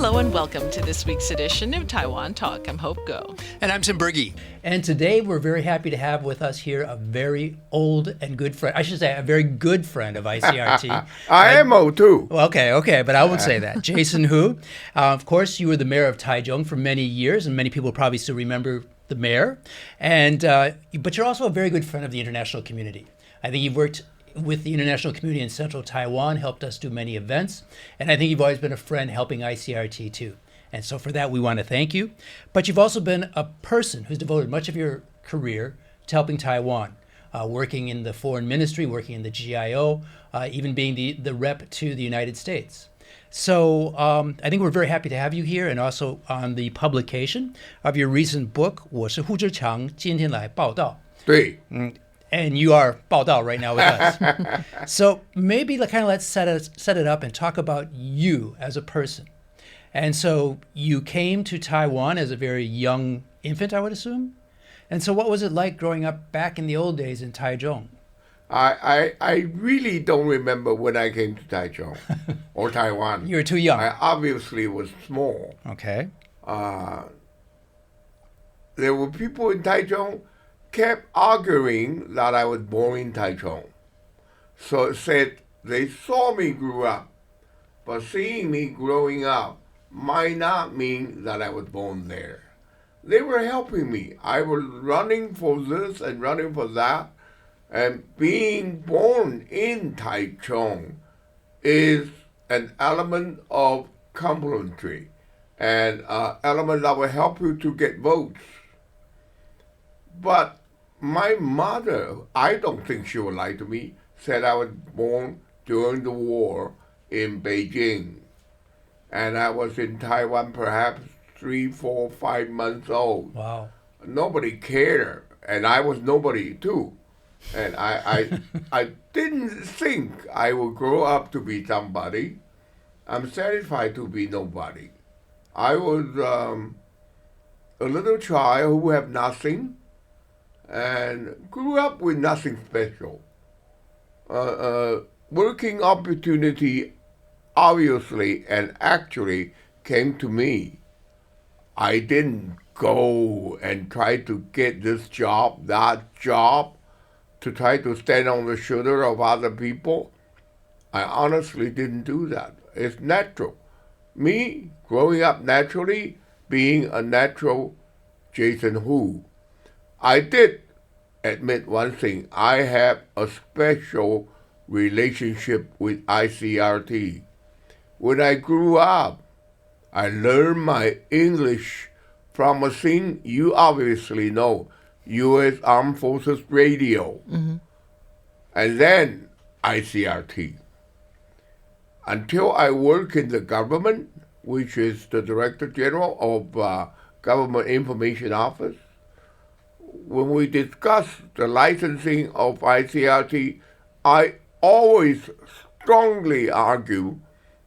Hello and welcome to this week's edition of Taiwan Talk. I'm Hope Go. And I'm Berge. And today we're very happy to have with us here a very old and good friend. I should say a very good friend of ICRT. I am old too. Well, okay, but I won't say that. Jason Hu. Of course, you were the mayor of Taichung for many years, and many people probably still remember the mayor. And but you're also a very good friend of the international community. I think you've worked with the international community in central Taiwan, helped us do many events. And I think you've always been a friend helping ICRT too. And so for that, we want to thank you. But you've also been a person who's devoted much of your career to helping Taiwan, working in the foreign ministry, working in the GIO, even being the rep to the United States. So I think we're very happy to have you here, and also on the publication of your recent book, 我是胡志强，今天来报道。对。And you are 报道 right now with us. So maybe let's set it up and talk about you as a person. And so you came to Taiwan as a very young infant, I would assume. And so what was it like growing up back in the old days in Taichung? I really don't remember when I came to Taichung or Taiwan. You were too young. I obviously was small. Okay. There were people in Taichung kept arguing that I was born in Taichung. So it said they saw me grow up, but seeing me growing up might not mean that I was born there. They were helping me. I was running for this and running for that. And being born in Taichung is an element of complementary, and an element that will help you to get votes. But my mother, I don't think she would lie to me, said I was born during the war in Beijing. And I was in Taiwan perhaps 3, 4, 5 months old. Wow. Nobody cared, and I was nobody too. And I didn't think I would grow up to be somebody. I'm satisfied to be nobody. I was a little child who had nothing and grew up with nothing special. Working opportunity obviously and actually came to me. I didn't go and try to get this job, that job, to try to stand on the shoulder of other people. I honestly didn't do that. It's natural. Me, growing up naturally, being a natural Jason Hu. I did admit one thing. I have a special relationship with ICRT. When I grew up, I learned my English from a thing you obviously know, U.S. Armed Forces Radio, and then ICRT. Until I work in the government, which is the Director General of Government Information Office, when we discuss the licensing of ICRT, I always strongly argue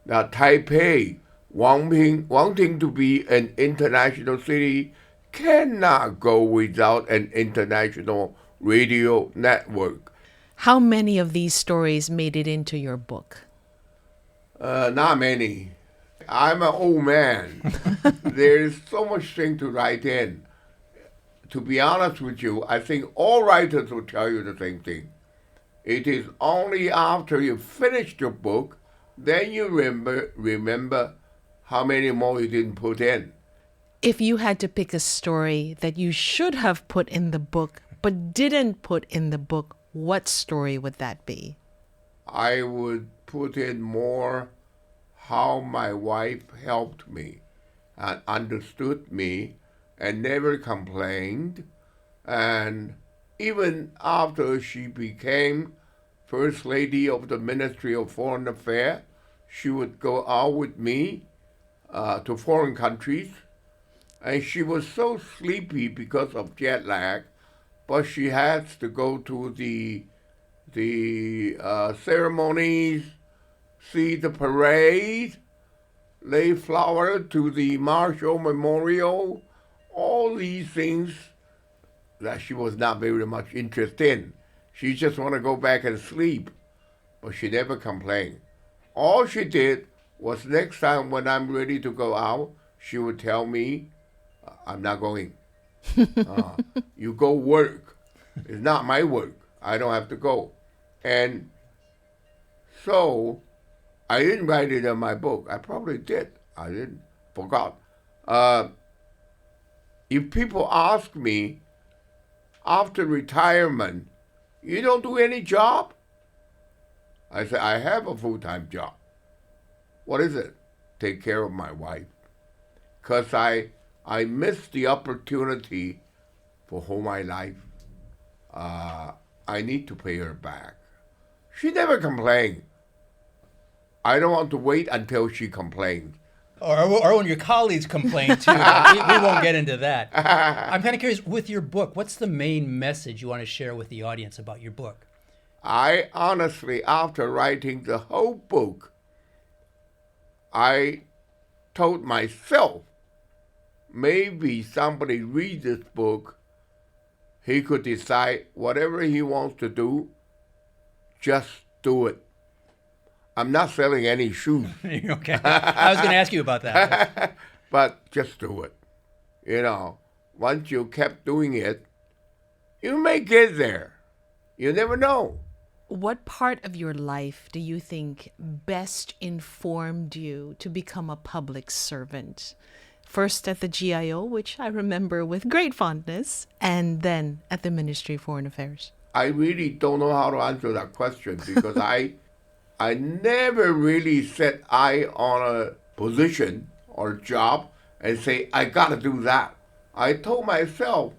that Taipei, wanting to be an international city, cannot go without an international radio network. How many of these stories made it into your book? Not many. I'm an old man. There's so much thing to write in. To be honest with you, I think all writers will tell you the same thing. It is only after you finish your book, then you remember how many more you didn't put in. If you had to pick a story that you should have put in the book but didn't put in the book, what story would that be? I would put in more how my wife helped me and understood me and never complained. And even after she became First Lady of the Ministry of Foreign Affairs, she would go out with me to foreign countries. And she was so sleepy because of jet lag, but she has to go to the ceremonies, see the parade, lay flower to the Marshall Memorial, all these things that she was not very much interested in. She just want to go back and sleep, but she never complained. All she did was next time when I'm ready to go out, she would tell me, I'm not going. You go work. It's not my work. I don't have to go. And so I didn't write it in my book. I probably did. I didn't. Forgot. If people ask me after retirement, you don't do any job? I say, I have a full-time job. What is it? Take care of my wife. Because I missed the opportunity for whole my life. I need to pay her back. She never complained. I don't want to wait until she complains. Or when your colleagues complain too. we won't get into that. I'm kind of curious, with your book, what's the main message you want to share with the audience about your book? I honestly, after writing the whole book, I told myself, maybe somebody read this book, he could decide whatever he wants to do, just do it. I'm not selling any shoes. Okay. I was going to ask you about that. But just do it. You know, once you kept doing it, you may get there. You never know. What part of your life do you think best informed you to become a public servant? First at the GIO, which I remember with great fondness, and then at the Ministry of Foreign Affairs. I really don't know how to answer that question because I never really set eye on a position or job and say, I got to do that. I told myself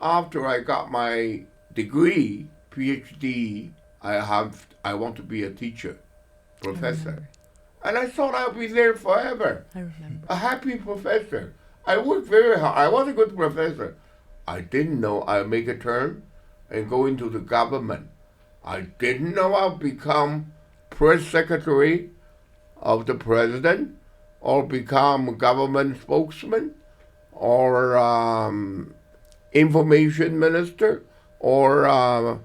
after I got my degree, PhD, I want to be a teacher, professor. And I thought I'd be there forever. I remember. A happy professor. I worked very hard. I was a good professor. I didn't know I'd make a turn and go into the government. I didn't know I'd become press secretary of the president or become government spokesman or information minister or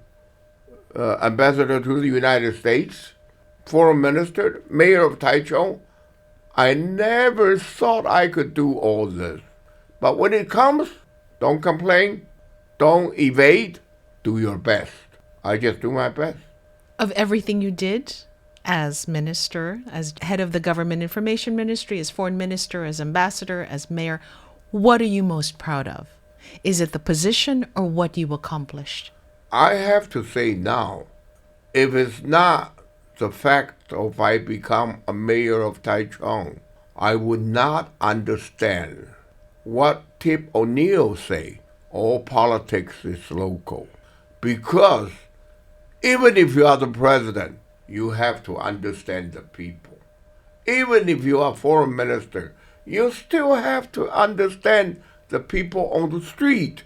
ambassador to the United States, foreign minister, mayor of Taichung. I never thought I could do all this. But when it comes, don't complain, don't evade, do your best. I just do my best. Of everything you did as minister, as head of the Government Information Ministry, as foreign minister, as ambassador, as mayor, what are you most proud of? Is it the position or what you accomplished? I have to say now, if it's not the fact of I become a mayor of Taichung, I would not understand what Tip O'Neill say, all politics is local. Because even if you are the president, you have to understand the people. Even if you are foreign minister, you still have to understand the people on the street,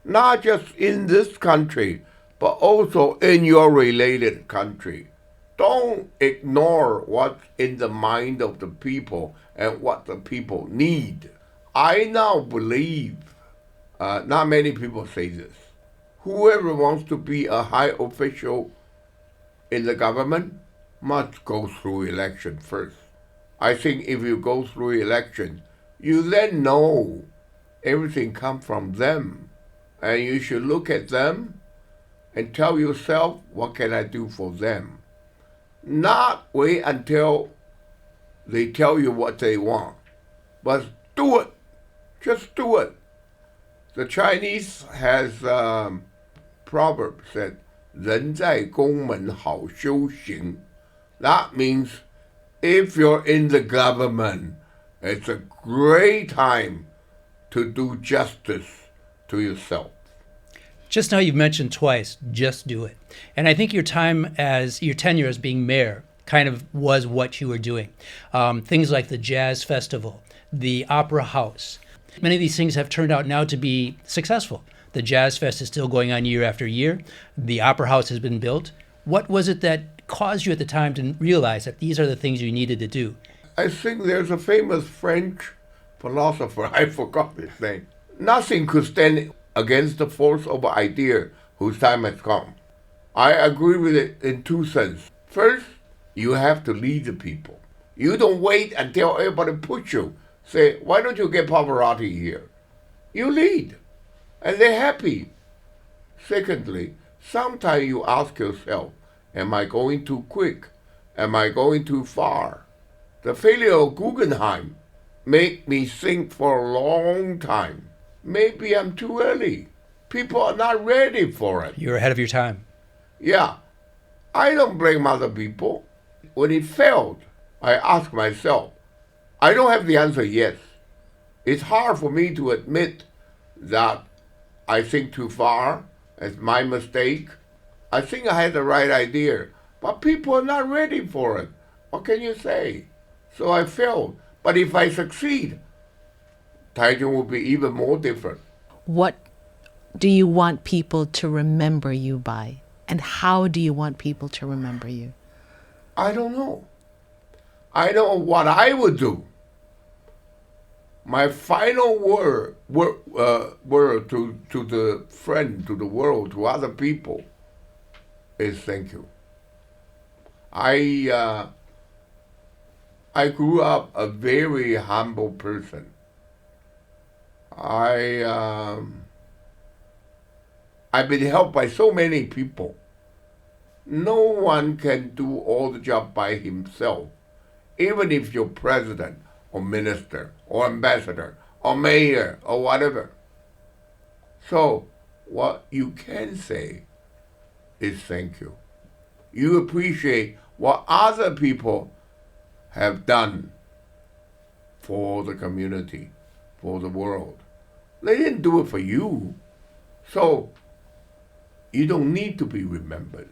not just in this country, but also in your related country. Don't ignore what's in the mind of the people and what the people need. I now believe, not many people say this, whoever wants to be a high official in the government must go through election first. I think if you go through election, you then know everything comes from them. And you should look at them and tell yourself, what can I do for them? Not wait until they tell you what they want, but do it. Just do it. The Chinese has proverb said, 人在宫门好修行. That means if you're in the government, it's a great time to do justice to yourself. Just now you've mentioned twice, just do it. And I think your tenure as being mayor kind of was what you were doing. Things like the Jazz Festival, the Opera House. Many of these things have turned out now to be successful. The Jazz Fest is still going on year after year. The Opera House has been built. What was it that caused you at the time to realize that these are the things you needed to do? I think there's a famous French philosopher, I forgot his name. Nothing could stand against the force of an idea whose time has come. I agree with it in two senses. First, you have to lead the people. You don't wait until everybody push you. Say, why don't you get Pavarotti here? You lead, and they're happy. Secondly, sometimes you ask yourself, am I going too quick? Am I going too far? The failure of Guggenheim made me think for a long time. Maybe I'm too early. People are not ready for it. You're ahead of your time. Yeah, I don't blame other people. When it failed, I ask myself, I don't have the answer yet. It's hard for me to admit that I think too far. It's my mistake. I think I had the right idea, but people are not ready for it. What can you say? So I failed. But if I succeed, Taiwan will be even more different. What do you want people to remember you by? And how do you want people to remember you? I don't know. I know what I would do. My final word to the friend, to the world, to other people, is thank you. I grew up a very humble person. I've been helped by so many people. No one can do all the job by himself, even if you're president or minister or ambassador or mayor or whatever. So what you can say is thank you. You appreciate what other people have done for the community, for the world. They didn't do it for you. So you don't need to be remembered.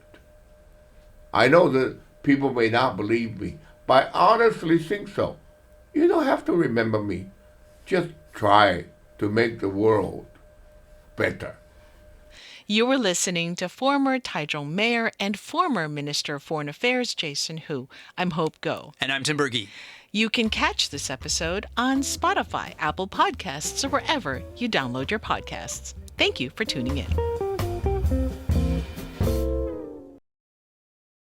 I know that people may not believe me, but I honestly think so. You don't have to remember me. Just try to make the world better. You were listening to former Taichung Mayor and former Minister of Foreign Affairs Jason Hu. I'm Hope Go. And I'm Tim Berge. You can catch this episode on Spotify, Apple Podcasts, or wherever you download your podcasts. Thank you for tuning in.